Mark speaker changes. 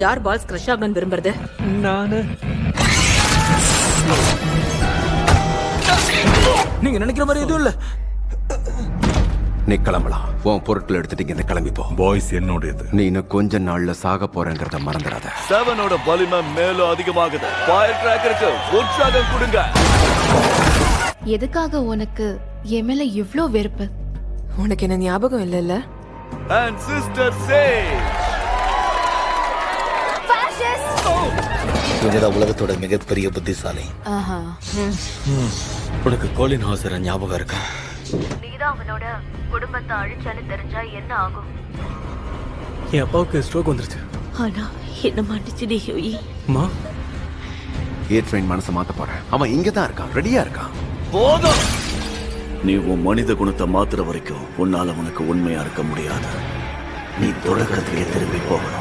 Speaker 1: யார் balls crush ஆகணும்னு விரும்புறது?
Speaker 2: நானு. நீங்க நினைக்கிற மாதிரி எதுவும் இல்ல.
Speaker 3: நீ கிளம்பலாம். உன் பொருட்கள் எடுத்துட்டு இங்க கிளம்பி போ.
Speaker 4: பாய்ஸ் என்னோடது.
Speaker 3: நீ இன்னும் கொஞ்ச நாள்ல சாக போறேங்கிறத மறந்துடாத.
Speaker 5: 7ஓட வலிமை மேலும் அதிகமாகுது. ஃபயர் கிராக்கருக்கு உற்சாகம் கொடுங்க.
Speaker 6: எதுக்காக உனக்கு என் மேல இவ்ளோ வெறுப்பு?
Speaker 1: உனக்கு என்ன ஞாபகம் இல்ல?
Speaker 5: And sister Sage.
Speaker 7: இவங்கதான் உலகத்தோட மிகப்பெரிய புத்திசாலி.
Speaker 2: உனக்கு கோலின் ஹாசர ஞாபகம் இருக்கா?
Speaker 8: நீதான் அவனோட குடும்பத்தை அழிச்சான்னு தெரிஞ்சா என்ன ஆகும்?
Speaker 2: என் அப்பாவுக்கு ஸ்ட்ரோக் வந்துருச்சு.
Speaker 8: ஆனா என்ன மன்னிச்சுடி ஹியூயி.
Speaker 2: அம்மா,
Speaker 3: ஏட்ரெயின் மனசை மாத்த போறேன். அவன் இங்கதான் இருக்கான், ரெடியா இருக்கான்.
Speaker 5: போதும். நீ உன் மனித குணத்தை மாத்துற வரைக்கும் உன்னால உனக்கு உண்மையா இருக்க முடியாது. நீ தொடக்கத்துக்கே திரும்பி போகணும்.